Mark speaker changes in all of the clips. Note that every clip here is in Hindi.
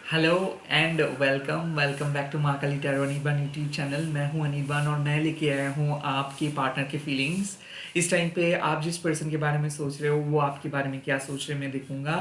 Speaker 1: Hello and welcome welcome back to Mahakali tarot Anirban YouTube channel. मैं हूं अनिर्बान और मैं लेके आया हूं आपके पार्टनर के फीलिंग्स। इस टाइम पे आप जिस पर्सन के बारे में सोच रहे हो वो आपके बारे में क्या सोच रहे हैं मैं देखूंगा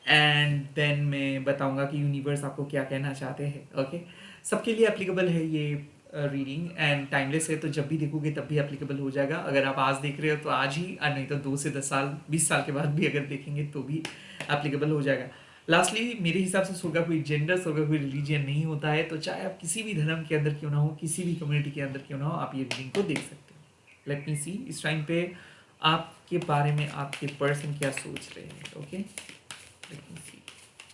Speaker 1: एंड देन मैं बताऊंगा कि यूनिवर्स आपको क्या कहना चाहते हैं। ओके, सबके लिए एप्लीकेबल है ये रीडिंग एंड टाइमलेस है, तो जब भी देखोगे तब भी एप्लीकेबल हो जाएगा। अगर आप आज देख रहे हो तो आज ही, और नहीं तो 2 से 10 साल 20 साल के बाद भी अगर देखेंगे तो भी एप्लीकेबल हो जाएगा। लास्टली मेरे हिसाब से स्वर्ग का कोई जेंडर, स्वर्ग का कोई रिलीजियन नहीं होता है, तो चाहे आप किसी भी धर्म के अंदर क्यों ना हो, किसी भी कम्युनिटी के अंदर क्यों ना हो, आप ये रीडिंग को देख सकते हो। लेट मी सी इस टाइम पे आपके बारे में आपके पर्सन क्या सोच रहे हैं। ओके, लेट मी सी।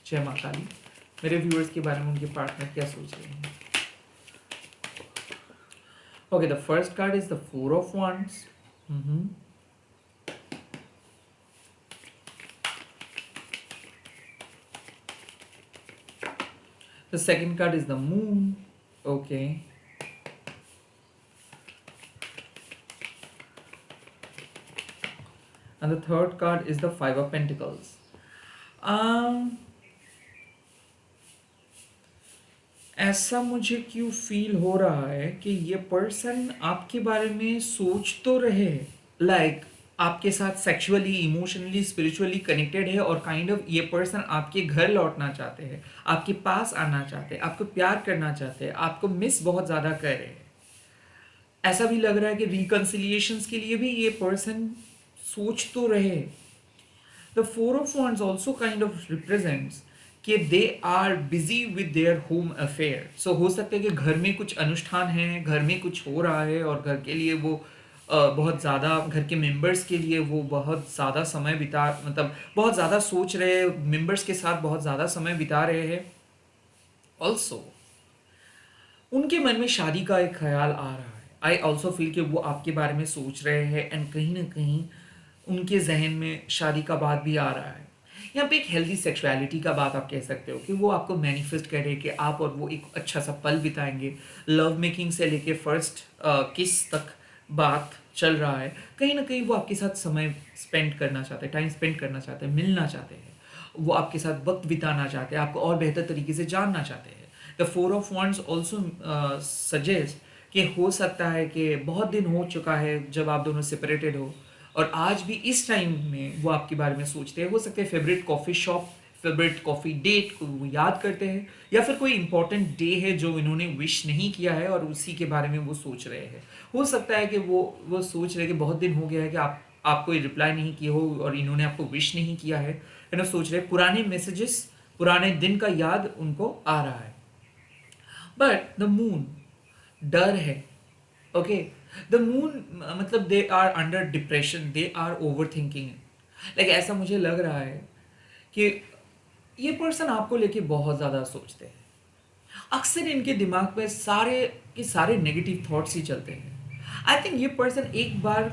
Speaker 1: जय माँ काली। मेरे व्यूअर्स के बारे में उनके पार्टनर क्या सोच रहे हैं। Okay, the first card is the 4 of Wands. The second card is the Moon. Okay. And the third card is the 5 of Pentacles. Um, ऐसा मुझे क्यों फील हो रहा है कि ये पर्सन आपके बारे में सोच तो रहे, लाइक आपके साथ सेक्सुअली, इमोशनली, स्पिरिचुअली कनेक्टेड है और काइंड ऑफ ये पर्सन आपके घर लौटना चाहते हैं, आपके पास आना चाहते हैं, आपको प्यार करना चाहते हैं, आपको मिस बहुत ज़्यादा कर रहे हैं। ऐसा भी लग रहा है कि रिकन्सिलिएशंस के लिए भी ये पर्सन सोच तो रहे। The 4 of Wands also kind of represents कि they are busy with their home affair. So हो सकता है कि घर में कुछ अनुष्ठान है, घर में कुछ हो रहा है और घर के लिए वो बहुत ज़्यादा, घर के मेंबर्स के लिए वो बहुत ज़्यादा समय बिता, मतलब बहुत ज़्यादा सोच रहे हैं, मेंबर्स के साथ बहुत ज़्यादा समय बिता रहे हैं। ऑल्सो उनके मन में शादी का एक ख्याल आ रहा है। आई ऑल्सो फील कि वो आपके बारे में सोच रहे हैं एंड कहीं ना कहीं उनके जहन में शादी का बात भी आ रहा है। यहाँ पे एक हेल्दी सेक्सुअलिटी का बात आप कह सकते हो कि वो आपको मैनिफेस्ट करे कि आप और वो एक अच्छा सा पल बिताएंगे। लव मेकिंग से लेके फर्स्ट किस तक बात चल रहा है। कहीं ना कहीं वो आपके साथ समय स्पेंड करना चाहते हैं, टाइम स्पेंड करना चाहते हैं, मिलना चाहते हैं, वो आपके साथ वक्त बिताना चाहते हैं, आपको और बेहतर तरीके से जानना चाहते हैं। The 4 of Wands also suggest कि हो सकता है कि बहुत दिन हो चुका है जब आप दोनों सेपरेटेड हो और आज भी इस टाइम में वो आपके बारे में सोचते हैं। हो सकता है favourite coffee shop, favourite coffee date को वो याद करते हैं, या फिर कोई इंपॉर्टेंट डे है जो इन्होंने विश नहीं किया है और उसी के बारे में वो सोच रहे हैं। हो सकता है कि वो सोच रहे हैं कि बहुत दिन हो गया है कि आप कोई रिप्लाई नहीं किए हो और इन्होंने आपको विश नहीं किया है। वो सोच रहे हैं पुराने मैसेजेस, पुराने दिन का याद उनको आ रहा है। बट द मून डर है। ओके, द मून मतलब they are under depression, they are over thinking. Like ऐसा मुझे लग रहा है कि ये पर्सन आपको लेके बहुत ज़्यादा सोचते हैं। अक्सर इनके दिमाग में सारे के सारे नेगेटिव थॉट्स ही चलते हैं। आई थिंक ये पर्सन एक बार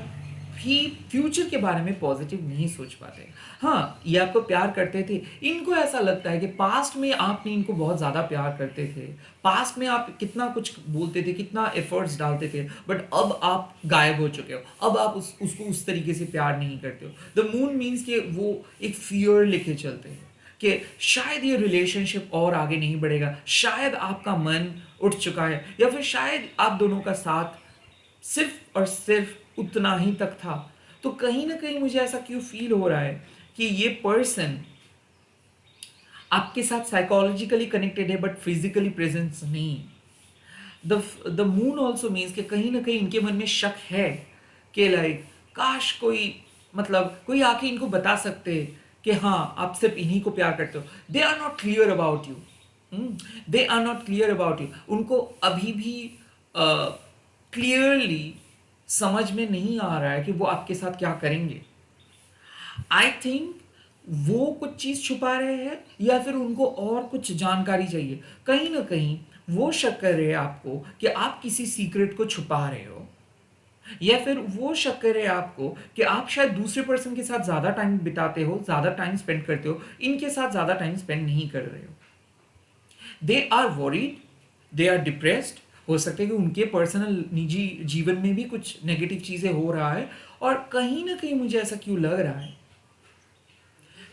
Speaker 1: भी फ्यूचर के बारे में पॉजिटिव नहीं सोच पाते। हाँ, ये आपको प्यार करते थे, इनको ऐसा लगता है कि पास्ट में आपने इनको बहुत ज़्यादा प्यार करते थे, पास्ट में आप कितना कुछ बोलते थे, कितना एफर्ट्स डालते थे, बट अब आप गायब हो चुके हो। अब आप उसको उस तरीके से प्यार नहीं करते हो। द मून मीन्स कि वो एक फियर लेके चलते हैं कि शायद ये रिलेशनशिप और आगे नहीं बढ़ेगा, शायद आपका मन उठ चुका है, या फिर शायद आप दोनों का साथ सिर्फ और सिर्फ उतना ही तक था। तो कहीं ना कहीं मुझे ऐसा क्यों फील हो रहा है कि ये पर्सन आपके साथ साइकोलॉजिकली कनेक्टेड है बट फिजिकली प्रेजेंस नहीं। द मून ऑल्सो मीन्स कि कहीं ना कहीं इनके मन में शक है कि लाइक काश कोई, मतलब कोई आके इनको बता सकते कि हाँ आप सिर्फ इन्हीं को प्यार करते हो। They are not clear about you, they are not clear about you. उनको अभी भी क्लियरली समझ में नहीं आ रहा है कि वो आपके साथ क्या करेंगे। आई थिंक वो कुछ चीज़ छुपा रहे हैं या फिर उनको और कुछ जानकारी चाहिए। कहीं ना कहीं वो शक कर रहे हैं आपको कि आप किसी सीक्रेट को छुपा रहे हो, या फिर वो शक कर रहे हैं आपको कि आप शायद दूसरे पर्सन के साथ ज़्यादा टाइम बिताते हो, ज़्यादा टाइम स्पेंड करते हो, इनके साथ ज़्यादा टाइम स्पेंड नहीं कर रहे हो। They are worried, they are depressed. हो सकता है कि उनके पर्सनल निजी जीवन में भी कुछ नेगेटिव चीज़ें हो रहा है, और कहीं ना कहीं मुझे ऐसा क्यों लग रहा है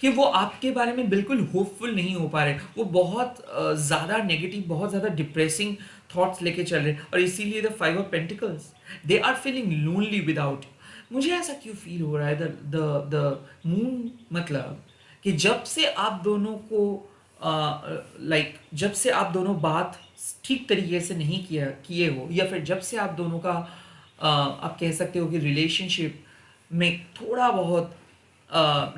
Speaker 1: कि वो आपके बारे में बिल्कुल होपफुल नहीं हो पा रहे, वो बहुत ज़्यादा नेगेटिव, बहुत ज़्यादा डिप्रेसिंग थॉट्स लेके चल रहे, और इसीलिए the five of pentacles, they are feeling lonely without. मुझे ऐसा क्यों फील हो रहा है, द द द मून, मतलब कि जब से आप दोनों को जब से आप दोनों बात ठीक तरीके से नहीं किया किए हो, या फिर जब से आप दोनों का आप कह सकते हो कि रिलेशनशिप में थोड़ा बहुत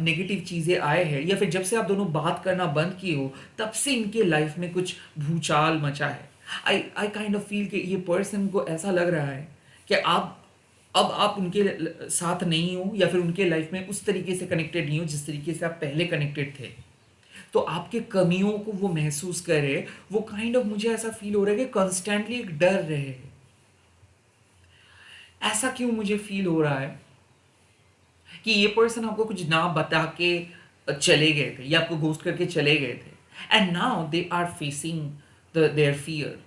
Speaker 1: नेगेटिव चीज़ें आए हैं, या फिर जब से आप दोनों बात करना बंद किए हो, तब से इनके लाइफ में कुछ भूचाल मचा है। आई काइंड ऑफ फील कि ये पर्सन को ऐसा लग रहा है कि आप उनके साथ नहीं हो, या फिर उनके लाइफ में उस तरीके से कनेक्टेड नहीं हो जिस तरीके से आप पहले कनेक्टेड थे। तो आपके कमियों को वो महसूस करे, वो काइंड ऑफ, मुझे ऐसा फील हो रहा है कि कॉन्स्टेंटली एक डर रहे। ऐसा क्यों मुझे फील हो रहा है कि ये पर्सन आपको कुछ ना बता के चले गए थे, या आपको घोस्ट करके चले गए थे, and now they are facing their fear.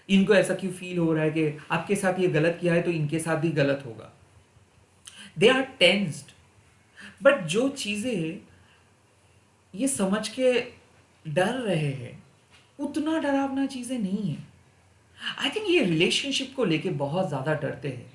Speaker 1: इनको ऐसा क्यों फील हो रहा है कि आपके साथ ये गलत किया है तो इनके साथ भी गलत होगा। दे आर टेंस्ड, बट जो चीज़ें ये समझ के डर रहे हैं, उतना डरावना चीज़ें नहीं है। आई थिंक ये रिलेशनशिप को लेके बहुत ज़्यादा डरते हैं।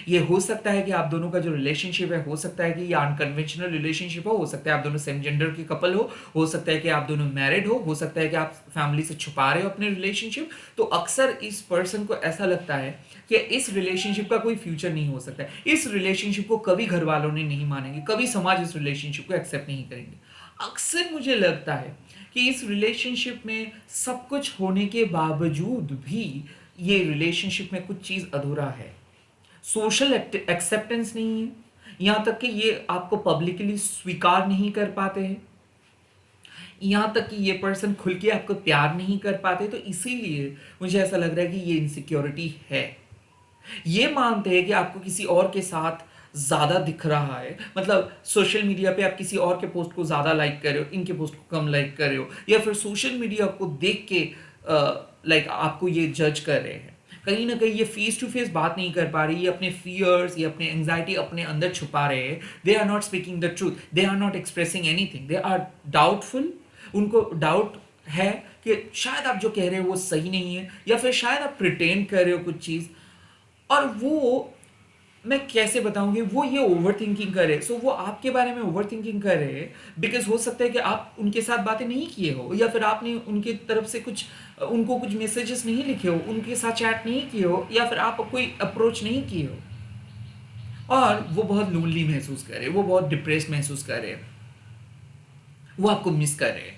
Speaker 1: ये हो सकता है कि आप दोनों का जो रिलेशनशिप है, हो सकता है कि ये अनकन्वेंशनल रिलेशनशिप हो सकता है आप दोनों सेम जेंडर के कपल हो सकता है कि आप दोनों मैरिड हो सकता है कि आप फैमिली से छुपा रहे हो अपने रिलेशनशिप। तो अक्सर इस पर्सन को ऐसा लगता है कि इस रिलेशनशिप का कोई फ्यूचर नहीं हो सकता है, इस रिलेशनशिप को कभी घर वालों ने नहीं मानेंगे, कभी समाज इस रिलेशनशिप को एक्सेप्ट नहीं करेंगे। अक्सर मुझे लगता है कि इस रिलेशनशिप में सब कुछ होने के बावजूद भी ये रिलेशनशिप में कुछ चीज़ अधूरा है। सोशल एक्सेप्टेंस नहीं है, यहाँ तक कि ये आपको पब्लिकली स्वीकार नहीं कर पाते हैं, यहाँ तक कि ये पर्सन खुल के आपको प्यार नहीं कर पाते। तो इसीलिए मुझे ऐसा लग रहा है कि ये इनसिक्योरिटी है। ये मानते हैं कि आपको किसी और के साथ ज़्यादा दिख रहा है, मतलब सोशल मीडिया पे आप किसी और के पोस्ट को ज़्यादा लाइक कर रहे हो, इनके पोस्ट को कम लाइक कर रहे हो, या फिर सोशल मीडिया को देख के आपको ये जज कर रहे हैं। कहीं ना कहीं ये फेस टू फेस बात नहीं कर पा रही, ये अपने फियर्स, ये अपने एंग्जाइटी अपने अंदर छुपा रहे हैं। They are not speaking the truth, they are not expressing anything, they are doubtful. उनको डाउट है कि शायद आप जो कह रहे हो वो सही नहीं है, या फिर शायद आप प्रिटेंड कर रहे हो कुछ चीज़। और वो, मैं कैसे बताऊंगी, वो ये ओवर थिंकिंग करे, सो वो आपके बारे में ओवर थिंकिंग करे, बिकॉज हो सकता है कि आप उनके साथ बातें नहीं किए हो, या फिर आपने उनकी तरफ से कुछ उनको कुछ मैसेजेस नहीं लिखे हो, उनके साथ चैट नहीं किए हो, या फिर आप कोई अप्रोच नहीं किए हो, और वो बहुत लोनली महसूस करे, वो बहुत डिप्रेस महसूस करे, वो आपको मिस करे।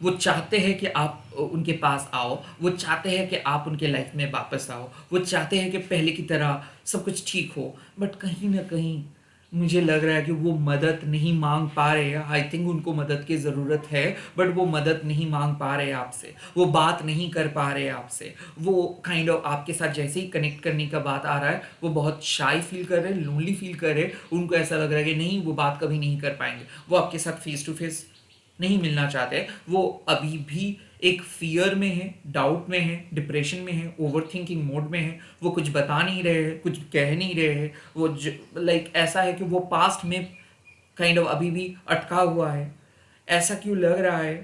Speaker 1: वो चाहते हैं कि आप उनके पास आओ, वो चाहते हैं कि आप उनके लाइफ में वापस आओ, वो चाहते हैं कि पहले की तरह सब कुछ ठीक हो, बट कहीं ना कहीं मुझे लग रहा है कि वो मदद नहीं मांग पा रहे हैं। आई थिंक उनको मदद की ज़रूरत है, बट वो मदद नहीं मांग पा रहे हैं आपसे, वो बात नहीं कर पा रहे हैं आपसे। वो काइंड ऑफ आपके साथ जैसे ही कनेक्ट करने का बात आ रहा है, वो बहुत शाई फील कर रहे हैं, लोनली फील कर रहे हैं। उनको ऐसा लग रहा है कि नहीं, वो बात कभी नहीं कर पाएंगे, वो आपके साथ फेस टू फेस नहीं मिलना चाहते। वो अभी भी एक फियर में है, डाउट में है, डिप्रेशन में है, ओवर थिंकिंग मोड में है। वो कुछ बता नहीं रहे हैं, कुछ कह नहीं रहे हैं। वो ऐसा है कि वो पास्ट में काइंड ऑफ अभी भी अटका हुआ है। ऐसा क्यों लग रहा है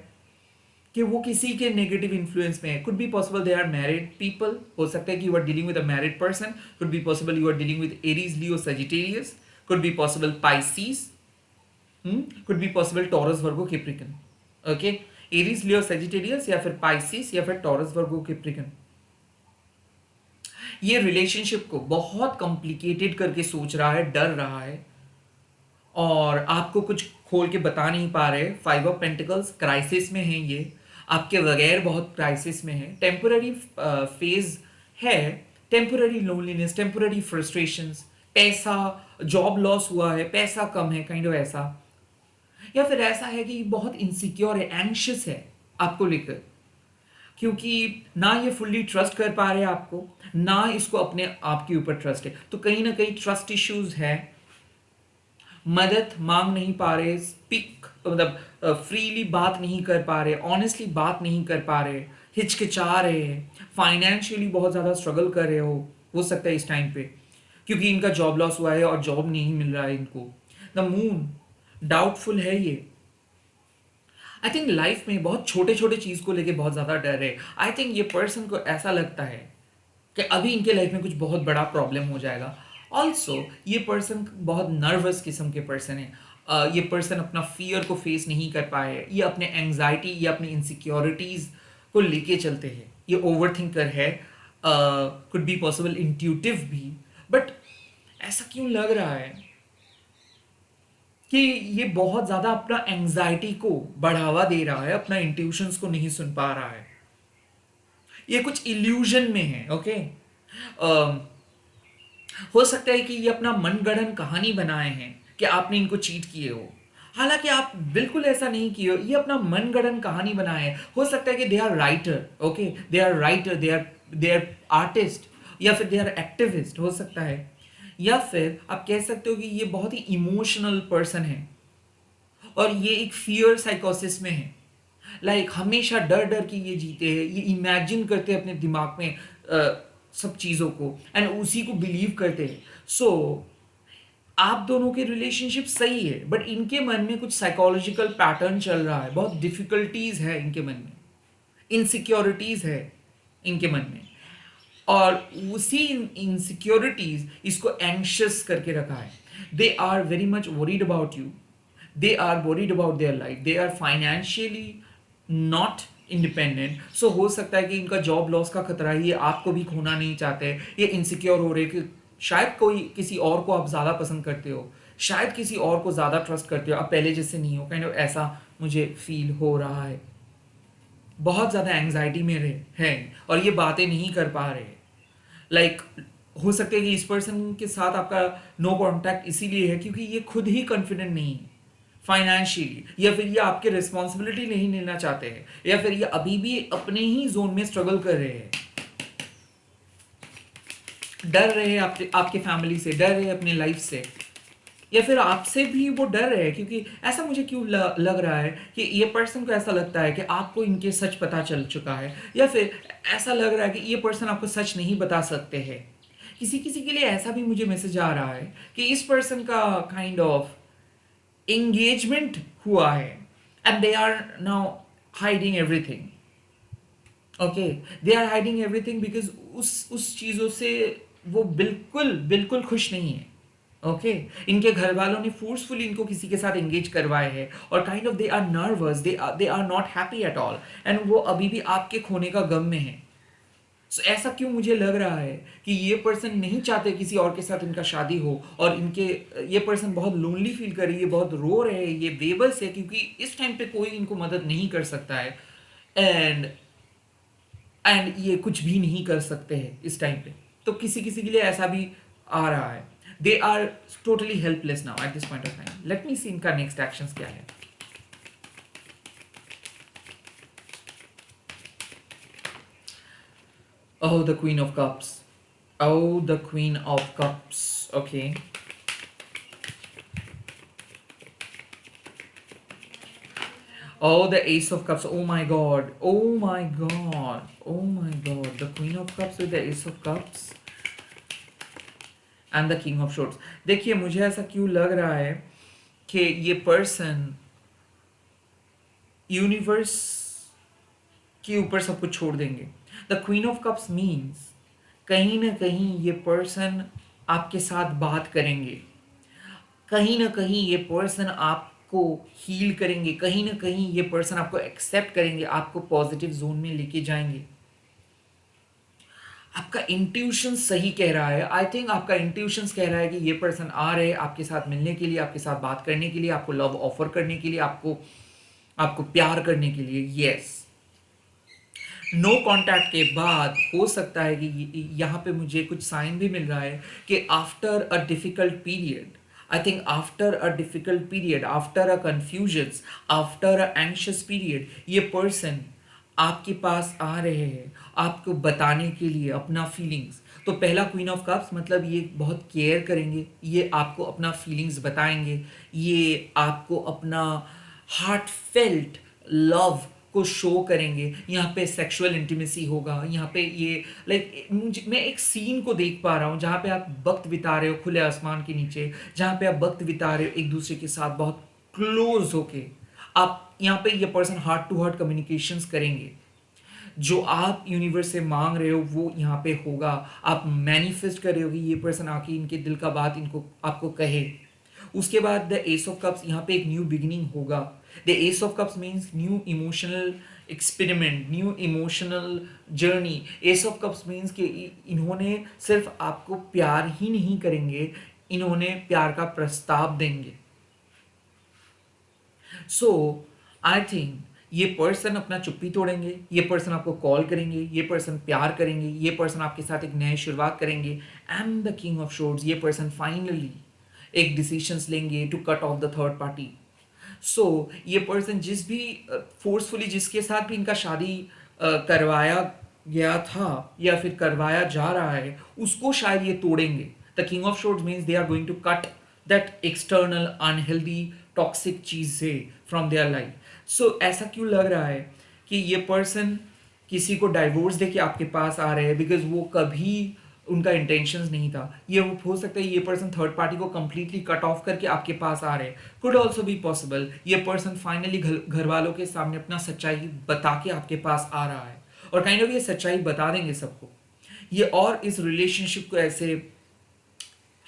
Speaker 1: कि वो किसी के नेगेटिव इन्फ्लुएंस में है। Could be possible they are married people, हो सकता है कि you are dealing with a married person. Could be possible you are dealing with Aries, Leo, Sagittarius. Could be possible Pisces, could be possible Taurus, Virgo, Capricorn. Okay, Aries, Leo, Sagittarius, या फिर पाइसिस, या फिर टॉरस, वर्गो, कैप्रिकन। ये रिलेशनशिप को बहुत कॉम्प्लिकेटेड करके सोच रहा है, डर रहा है, और आपको कुछ खोल के बता नहीं पा रहे। फाइव ऑफ पेंटिकल्स क्राइसिस में है, ये आपके बगैर बहुत क्राइसिस में है। टेम्पोररी फेज है, टेम्पोररी लोनलीनेस, टेम्पोररी फ्रस्ट्रेशंस, पैसा, जॉब लॉस हुआ है, पैसा कम है, काइंड ऑफ ऐसा। या फिर ऐसा है कि बहुत इनसिक्योर है, एंग्शियस है आपको लेकर, क्योंकि ना ये फुल्ली ट्रस्ट कर पा रहे हैं आपको, ना इसको अपने आप के ऊपर ट्रस्ट है। तो कहीं ना कहीं ट्रस्ट इश्यूज है, मदद मांग नहीं पा रहे, स्पीक मतलब फ्रीली बात नहीं कर पा रहे, ऑनेस्टली बात नहीं कर पा रहे, हिचकिचा रहे हैं, फाइनेंशियली बहुत ज़्यादा स्ट्रगल कर रहे हो सकता है इस टाइम पे, क्योंकि इनका जॉब लॉस हुआ है और जॉब नहीं मिल रहा है इनको। द मून, डाउटफुल है ये। आई थिंक लाइफ में बहुत छोटे छोटे चीज को लेके बहुत ज्यादा डर है। आई थिंक ये पर्सन को ऐसा लगता है कि अभी इनके लाइफ में कुछ बहुत बड़ा प्रॉब्लम हो जाएगा। ऑल्सो ये पर्सन बहुत नर्वस किस्म के पर्सन है। ये पर्सन अपना फियर को फेस नहीं कर पाए, ये अपने एंग्जाइटी या अपनी इनसिक्योरिटीज को लेके चलते हैं। ये ओवर थिंकर है, कुड बी पॉसिबल इंट्यूटिव भी। बट ऐसा क्यों लग रहा है कि ये बहुत ज़्यादा अपना एंग्जाइटी को बढ़ावा दे रहा है, अपना इंट्यूशंस को नहीं सुन पा रहा है, ये कुछ इल्यूजन में है। ओके, हो सकता है कि ये अपना मनगढ़ंत कहानी बनाए हैं कि आपने इनको चीट किए हो, हालांकि आप बिल्कुल ऐसा नहीं किए हो। ये अपना मनगढ़ंत कहानी बनाए हैं। हो सकता है कि they are writer, okay, they are writer, they are artist, या फिर दे आर एक्टिविस्ट हो सकता है। या फिर आप कह सकते हो कि ये बहुत ही इमोशनल पर्सन है और ये एक फियर साइकोसिस में है। हमेशा डर डर के ये जीते हैं, ये इमेजिन करते हैं अपने दिमाग में सब चीज़ों को, एंड उसी को बिलीव करते हैं। सो आप दोनों के रिलेशनशिप सही है, बट इनके मन में कुछ साइकोलॉजिकल पैटर्न चल रहा है, बहुत डिफिकल्टीज है इनके मन में, इनसिक्योरिटीज है इनके मन में। और उसी इनसिक्योरिटीज इसको एंशियस करके रखा है। They are very much worried about you, they are worried about their life, they are financially not independent. So हो सकता है कि इनका जॉब लॉस का खतरा है, ये आपको भी खोना नहीं चाहते। ये इनसिक्योर हो रहे कि शायद कोई किसी और को आप ज़्यादा पसंद करते हो, शायद किसी और को ज़्यादा ट्रस्ट करते हो, आप पहले जैसे नहीं हो। काइंड ऑफ ऐसा मुझे फील हो रहा है। बहुत ज़्यादा एंग्जाइटी में रहे हैं और ये बातें नहीं कर पा रहे। लाइक हो सकता है कि इस पर्सन के साथ आपका नो कांटेक्ट इसीलिए है क्योंकि ये खुद ही कॉन्फिडेंट नहीं है फाइनेंशियली, या फिर ये आपके रिस्पॉन्सिबिलिटी नहीं लेना चाहते हैं, या फिर ये अभी भी अपने ही जोन में स्ट्रगल कर रहे हैं, डर रहे हैं आपके फैमिली से, डर रहे हैं अपने लाइफ से, या फिर आपसे भी वो डर रहे हैं। क्योंकि ऐसा मुझे क्यों लग रहा है कि ये पर्सन को ऐसा लगता है कि आपको इनके सच पता चल चुका है, या फिर ऐसा लग रहा है कि ये पर्सन आपको सच नहीं बता सकते हैं। किसी किसी के लिए ऐसा भी मुझे मैसेज आ रहा है कि इस पर्सन का काइंड ऑफ एंगेजमेंट हुआ है and they are now hiding everything. Okay, they are hiding everything because उस चीज़ों से वो बिल्कुल बिल्कुल खुश नहीं है। ओके, इनके घर वालों ने फोर्सफुली इनको किसी के साथ एंगेज करवाए हैं और kind of they are nervous, they are not happy at all, and वो अभी भी आपके खोने का गम में है। So, ऐसा क्यों मुझे लग रहा है कि ये पर्सन नहीं चाहते किसी और के साथ इनका शादी हो, और इनके ये पर्सन बहुत लोनली फील कर रही है, बहुत रो रहे हैं, ये बेबस है क्योंकि इस टाइम पे कोई इनको मदद नहीं कर सकता है, एंड ये कुछ भी नहीं कर सकते हैं इस टाइम पे। तो किसी किसी के लिए ऐसा भी आ रहा है। They are totally helpless now at this point of time. Let me see इनका नेक्स्ट एक्शंस क्या है। Oh, the Queen of Cups. Oh, the Queen of Cups. Okay. Oh, the Ace of Cups. Oh my God. Oh my God. Oh my God. The Queen of Cups with the Ace of Cups and the King of Swords. देखिए, मुझे ऐसा क्यों लग रहा है कि ये पर्सन यूनिवर्स के ऊपर सब कुछ छोड़ देंगे। The queen of cups means कहीं ना कहीं ये पर्सन आपके साथ बात करेंगे, कहीं ना कहीं ये पर्सन आपको हील करेंगे, कहीं ना कहीं ये पर्सन आपको एक्सेप्ट करेंगे, आपको पॉजिटिव जोन में लेके जाएंगे। आपका इंट्यूशन सही कह रहा है। आई थिंक आपका इंट्यूशन कह रहा है कि ये पर्सन आ रहे हैं आपके साथ मिलने के लिए, आपके साथ बात करने के लिए, आपको लव ऑफर करने के लिए, आपको प्यार करने के लिए। यस, नो कांटेक्ट के बाद हो सकता है कि यहाँ पे मुझे कुछ साइन भी मिल रहा है कि after a difficult period, I think after a difficult period, after a confusions, after a anxious period, ये पर्सन आपके पास आ रहे हैं आपको बताने के लिए अपना फीलिंग्स। तो पहला क्वीन ऑफ कप्स मतलब ये बहुत केयर करेंगे, ये आपको अपना फीलिंग्स बताएंगे, ये आपको अपना हार्ट फेल्ट लव को शो करेंगे। यहाँ पे सेक्सुअल इंटीमेसी होगा, यहाँ पे ये मैं एक सीन को देख पा रहा हूँ जहाँ पे आप वक्त बिता रहे हो खुले आसमान के नीचे, जहाँ पे आप वक्त बिता रहे हो एक दूसरे के साथ बहुत क्लोज होके आप यहाँ पे ये person heart to heart communications करेंगे। जो आप यूनिवर्स से मांग रहे हो वो यहाँ पे होगा। आप मैनिफेस्ट कर रहे हो कि ये पर्सन आके इनके दिल का बात इनको आपको कहे। उसके बाद द एस ऑफ कप्स, यहाँ पे एक न्यू बिगिनिंग होगा। The S of cups means new emotional experiment, new emotional journey. S of cups means कि इन्होंने सिर्फ आपको प्यार ही नहीं करेंगे, इन्होंने प्यार का प्रस्ताव देंगे। सो आई थिंक ये पर्सन अपना चुप्पी तोड़ेंगे, ये पर्सन आपको कॉल करेंगे, ये पर्सन प्यार करेंगे, ये पर्सन आपके साथ एक नई शुरुआत करेंगे। And the king of swords, ये पर्सन फाइनली एक डिसीशंस लेंगे to cut off the third party. So ये पर्सन जिस भी फोर्सफुली जिसके साथ भी इनका शादी करवाया गया था या फिर करवाया जा रहा है, उसको शायद ये तोड़ेंगे। The king of swords means they are going to cut that external unhealthy toxic चीज से फ्रॉम देयर लाइफ। सो ऐसा क्यों लग रहा है कि ये पर्सन किसी को डाइवोर्स देके आपके पास आ रहे हैं, बिकॉज वो कभी उनका इंटेंशंस नहीं था। ये हो सकता है ये पर्सन थर्ड पार्टी को कंप्लीटली कट ऑफ करके आपके पास आ रहे हैं। कुड ऑल्सो बी पॉसिबल ये पर्सन फाइनली घर वालों के सामने अपना सच्चाई बता के आपके पास आ रहा है, और काइंड ऑफ ये सच्चाई बता देंगे सबको ये, और इस रिलेशनशिप को ऐसे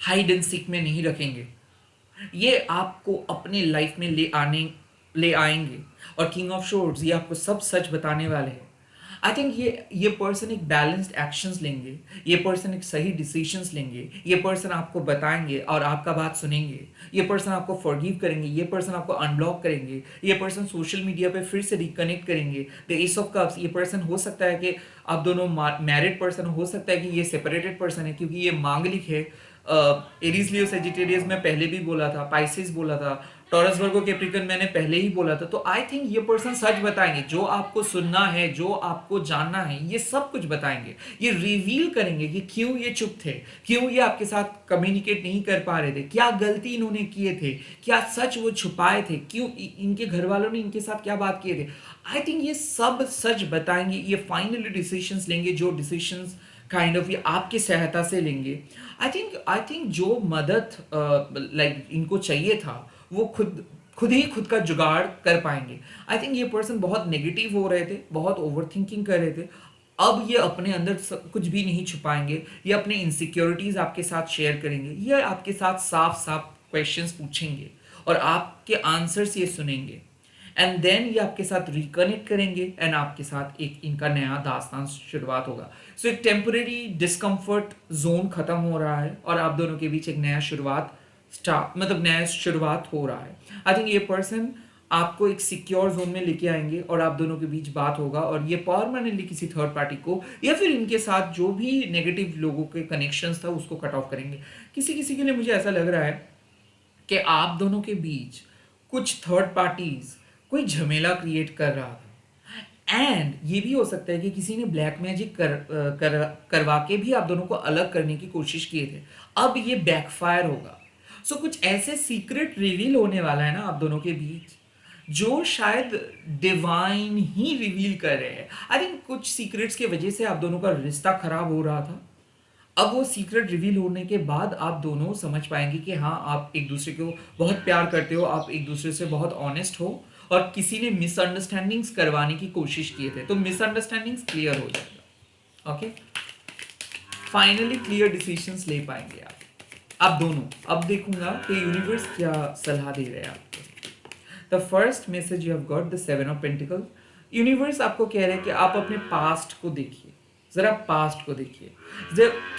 Speaker 1: हाइड एंड सीक में नहीं रखेंगे। ये आपको अपने लाइफ में ले आएंगे। और किंग ऑफ शोर्ड्स ये आपको सब सच बताने वाले हैं। आई थिंक ये पर्सन एक बैलेंस्ड एक्शंस लेंगे, ये पर्सन एक सही डिसीजंस लेंगे, ये पर्सन आपको बताएंगे और आपका बात सुनेंगे, ये पर्सन आपको फॉरगिव करेंगे, ये पर्सन आपको अनब्लॉक करेंगे, ये पर्सन सोशल मीडिया पे फिर से रिकनेक्ट करेंगे। द एस ऑफ कप्स, ये पर्सन हो सकता है कि आप दोनों मैरिड पर्सन, हो सकता है कि ये सेपरेटेड पर्सन है क्योंकि ये मांगलिक है। एरीज लियो सेजिटेरियस में पहले भी बोला था, पाइसिस बोला था, टॉरस वर्गो कैप्रिकॉर्न मैंने पहले ही बोला था। तो आई थिंक ये पर्सन सच बताएंगे, जो आपको सुनना है, जो आपको जानना है, ये सब कुछ बताएंगे। ये रिवील करेंगे कि क्यों ये चुप थे, क्यों ये आपके साथ कम्युनिकेट नहीं कर पा रहे थे, क्या गलती इन्होंने किए थे, क्या सच वो छुपाए थे, क्यों इनके घर वालों ने इनके साथ क्या बात किए थे। आई थिंक ये सब सच बताएंगे। ये फाइनली डिसीजंस लेंगे, जो डिसीजंस काइंड ऑफ ये आपकी सहायता से लेंगे। आई थिंक जो मदद लाइक इनको चाहिए था वो खुद ही खुद का जुगाड़ कर पाएंगे। आई थिंक ये पर्सन बहुत नेगेटिव हो रहे थे, बहुत ओवर थिंकिंग कर रहे थे। अब ये अपने अंदर कुछ भी नहीं छुपाएंगे, ये अपने इनसिक्योरिटीज आपके साथ शेयर करेंगे, ये आपके साथ साफ साफ क्वेश्चंस पूछेंगे और आपके आंसर्स ये सुनेंगे। एंड देन ये आपके साथ रिकनेक्ट करेंगे एंड आपके साथ एक इनका नया दास्तान शुरुआत होगा। सो एक टेम्परेरी डिस्कम्फर्ट जोन खत्म हो रहा है और आप दोनों के बीच एक नया शुरुआत नया शुरुआत हो रहा है। आई थिंक ये पर्सन आपको एक सिक्योर जोन में लेके आएंगे और आप दोनों के बीच बात होगा, और ये परमानेंटली किसी थर्ड पार्टी को या फिर इनके साथ जो भी नेगेटिव लोगों के कनेक्शंस था उसको कट ऑफ करेंगे। किसी किसी के लिए मुझे ऐसा लग रहा है कि आप दोनों के बीच कुछ थर्ड पार्टीज कोई झमेला क्रिएट कर रहा था। एंड ये भी हो सकता है कि किसी ने ब्लैक मैजिक करवा के भी आप दोनों को अलग करने की कोशिश किए थे। अब ये बैकफायर होगा। सो कुछ ऐसे सीक्रेट रिवील होने वाला है ना आप दोनों के बीच, जो शायद डिवाइन ही रिवील कर रहे हैं। आई थिंक कुछ सीक्रेट्स की वजह से आप दोनों का रिश्ता खराब हो रहा था। अब वो सीक्रेट रिवील होने के बाद आप दोनों समझ पाएंगे कि हाँ, आप एक दूसरे को बहुत प्यार करते हो, आप एक दूसरे से बहुत ऑनेस्ट हो, और किसी ने मिसअंडरस्टैंडिंग्स करवाने की कोशिश किए थे तो मिसअंडरस्टैंडिंग्स क्लियर हो जाएगा। ओके, फाइनली क्लियर डिसीजंस ले पाएंगे आप दोनों। अब देखूंगा कि यूनिवर्स क्या सलाह दे रहे हैं आपको। The first message you have got the seven of pentacle. Universe आपको कह रहे हैं कि आप अपने पास्ट को देखिए, जरा पास्ट को देखिए,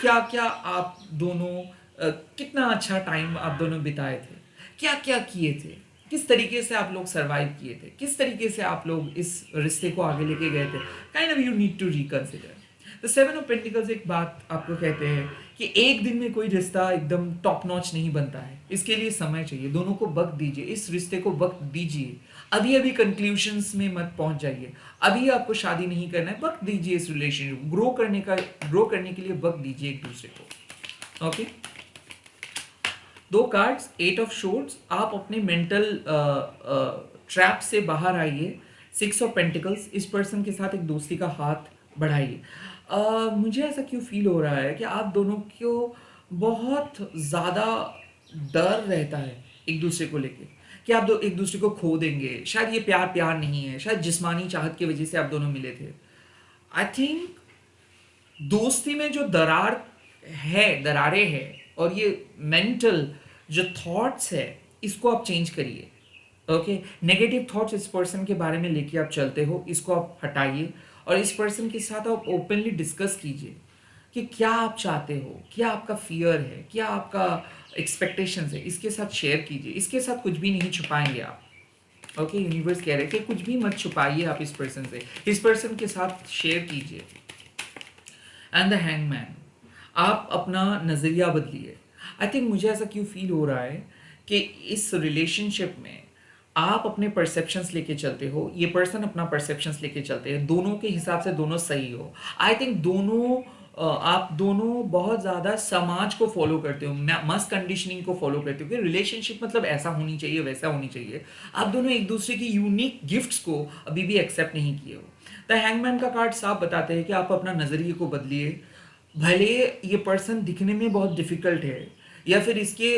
Speaker 1: क्या क्या आप दोनों कितना अच्छा टाइम आप दोनों बिताए थे, क्या क्या किए थे, किस तरीके से आप लोग सरवाइव किए थे, किस तरीके से आप लोग इस रिश्ते को आगे लेके गए थे। Kind of you need to reconsider. The seven of pentacles एक बात आपको कहते हैं कि एक दिन में कोई रिश्ता एकदम टॉप नॉच नहीं बनता है, इसके लिए समय चाहिए। दोनों को वक्त दीजिए, इस रिश्ते को वक्त दीजिए। अभी अभी कंक्लूजन्स में मत पहुंच जाइए, अभी आपको शादी नहीं करना है, वक्त दीजिए इस रिलेशनशिप ग्रो करने के लिए वक्त दीजिए एक दूसरे को। ओके, दो कार्ड्स, एट ऑफ शोर्ड्स, आप अपने मेंटल ट्रैप से बाहर आइए। सिक्स ऑफ पेंटिकल्स, इस पर्सन के साथ एक दोस्ती का हाथ बढ़ाइए। मुझे ऐसा क्यों फील हो रहा है कि आप दोनों को बहुत ज़्यादा डर रहता है एक दूसरे को लेके, कि आप दो एक दूसरे को खो देंगे, शायद ये प्यार प्यार नहीं है, शायद जिस्मानी चाहत की वजह से आप दोनों मिले थे। आई थिंक दोस्ती में जो दरारें हैं और ये मेंटल जो थॉट्स है, इसको आप चेंज करिए। ओके, नेगेटिव थॉट्स इस पर्सन के बारे में लेके आप चलते हो, इसको आप हटाइए और इस पर्सन के साथ आप ओपनली डिस्कस कीजिए कि क्या आप चाहते हो, क्या आपका फियर है, क्या आपका एक्सपेक्टेशंस है, इसके साथ शेयर कीजिए। इसके साथ कुछ भी नहीं छुपाएंगे आप। ओके, यूनिवर्स कह रहे हैं कि कुछ भी मत छुपाइए आप इस पर्सन से, इस पर्सन के साथ शेयर कीजिए। एंड द हैंगमैन, आप अपना नज़रिया बदलिए। आई थिंक मुझे ऐसा क्यों फील हो रहा है कि इस रिलेशनशिप में आप अपने परसेप्शंस लेके चलते हो, ये पर्सन अपना परसेप्शंस लेके चलते हैं, दोनों के हिसाब से दोनों सही हो। आई थिंक आप दोनों बहुत ज़्यादा समाज को फॉलो करते हो, मस कंडीशनिंग को फॉलो करते हो कि रिलेशनशिप मतलब ऐसा होनी चाहिए, वैसा होनी चाहिए। आप दोनों एक दूसरे की यूनिक गिफ्ट्स को अभी भी एक्सेप्ट नहीं किए हो। द हैंगमैन का कार्ड साफ बताते हैं कि आप अपना नज़रिए को बदलिए। भले ये पर्सन दिखने में बहुत डिफिकल्ट है या फिर इसके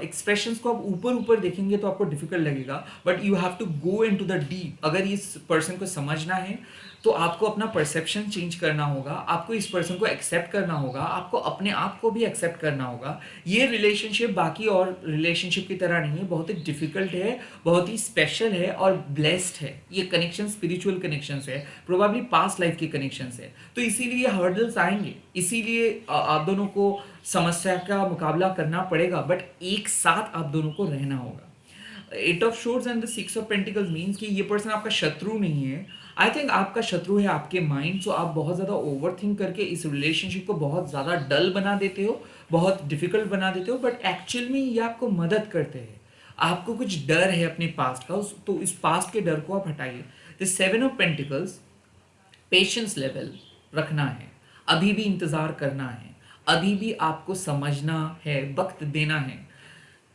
Speaker 1: एक्सप्रेशंस को आप ऊपर ऊपर देखेंगे तो आपको डिफिकल्ट लगेगा, but you have to go into the deep. अगर इस पर्सन को समझना है तो आपको अपना परसेप्शन चेंज करना होगा, आपको इस पर्सन को एक्सेप्ट करना होगा, आपको अपने आप को भी एक्सेप्ट करना होगा। ये रिलेशनशिप बाकी और रिलेशनशिप की तरह नहीं है, बहुत ही डिफिकल्ट है, बहुत ही स्पेशल है और ब्लेस्ड है। ये कनेक्शन स्पिरिचुअल कनेक्शंस है, प्रोबेबली पास्ट लाइफ के कनेक्शंस है। तो इसीलिए हर्डल्स आएंगे, इसीलिए आप दोनों को समस्या का मुकाबला करना पड़ेगा, बट एक साथ आप दोनों को रहना होगा। Eight of swords and the six of pentacles means कि ये पर्सन आपका शत्रु नहीं है। आई थिंक आपका शत्रु है आपके माइंड। सो आप बहुत ज़्यादा ओवर थिंक करके इस रिलेशनशिप को बहुत ज़्यादा डल बना देते हो, बहुत डिफिकल्ट बना देते हो, बट एक्चुअल में ये आपको मदद करते हैं। आपको कुछ डर है अपने पास्ट का, तो इस पास्ट के डर को आप हटाइए। The seven of pentacles, patience level रखना है, अभी भी इंतज़ार करना है, अभी भी आपको समझना है, वक्त देना है।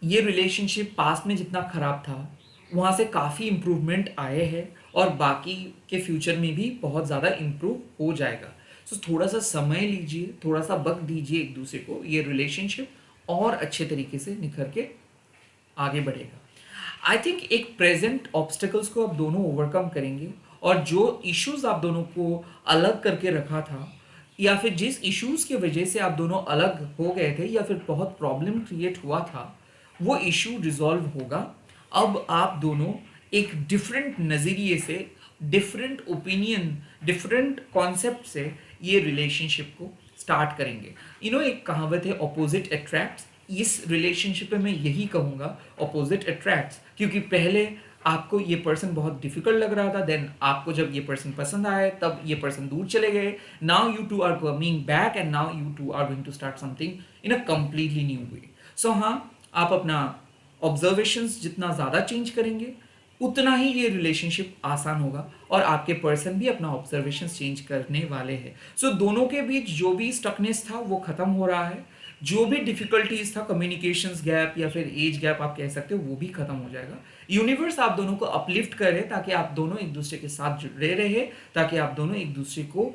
Speaker 1: ये रिलेशनशिप पास्ट में जितना खराब था वहाँ से काफ़ी इम्प्रूवमेंट आए हैं और बाकी के फ्यूचर में भी बहुत ज़्यादा इम्प्रूव हो जाएगा। सो थोड़ा सा समय लीजिए, थोड़ा सा वक्त दीजिए एक दूसरे को, ये रिलेशनशिप और अच्छे तरीके से निखर के आगे बढ़ेगा। आई थिंक एक प्रेजेंट ऑब्स्टिकल्स को आप दोनों ओवरकम करेंगे और जो इश्यूज आप दोनों को अलग करके रखा था या फिर जिस इश्यूज की वजह से आप दोनों अलग हो गए थे या फिर बहुत प्रॉब्लम क्रिएट हुआ था, वो इशू रिजॉल्व होगा। अब आप दोनों एक डिफरेंट नज़रिए से, डिफरेंट ओपिनियन, डिफरेंट कॉन्सेप्ट से ये रिलेशनशिप को स्टार्ट करेंगे। एक कहावत है, ऑपोजिट अट्रैक्ट्स। इस रिलेशनशिप में मैं यही कहूँगा, ऑपोजिट अट्रैक्ट्स, क्योंकि पहले आपको ये पर्सन बहुत डिफिकल्ट लग रहा था, देन आपको जब ये पर्सन पसंद आया तब ये पर्सन दूर चले गए। Now you two are coming back and now you two are going to start something in a completely new way. So हाँ, आप अपना ऑब्जर्वेशंस जितना ज़्यादा चेंज करेंगे उतना ही ये रिलेशनशिप आसान होगा और आपके पर्सन भी अपना ऑब्जर्वेशंस चेंज करने वाले हैं। सो दोनों के बीच जो भी स्टकनेस था वो ख़त्म हो रहा है, जो भी डिफिकल्टीज था, कम्युनिकेशंस गैप या फिर एज गैप आप कह सकते हो, वो भी खत्म हो जाएगा। यूनिवर्स आप दोनों को अपलिफ्ट करे ताकि आप दोनों एक दूसरे के साथ जुड़े रहे, ताकि आप दोनों एक दूसरे को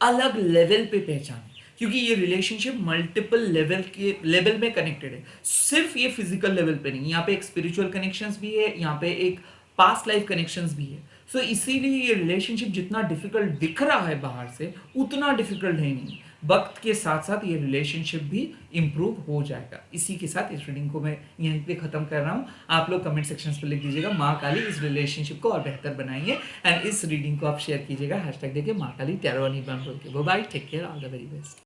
Speaker 1: अलग लेवल पे पहचानें, क्योंकि ये रिलेशनशिप मल्टीपल लेवल में कनेक्टेड है, सिर्फ ये फिजिकल लेवल पे नहीं। यहाँ पे एक स्पिरिचुअल कनेक्शंस भी है, यहाँ पे एक पास्ट लाइफ कनेक्शंस भी है। सो इसीलिए ये रिलेशनशिप जितना डिफिकल्ट दिख रहा है बाहर से, उतना डिफिकल्ट है नहीं। वक्त के साथ साथ ये रिलेशनशिप भी इम्प्रूव हो जाएगा। इसी के साथ इस रीडिंग को मैं यहीं पे ख़त्म कर रहा हूँ। आप लोग कमेंट सेक्शंस पर लिख दीजिएगा माँ काली इस रिलेशनशिप को और बेहतर बनाइए, एंड इस रीडिंग को आप शेयर कीजिएगा हैशटैग देके माँ काली टैरो बोल के। Bye, take care, all the very best.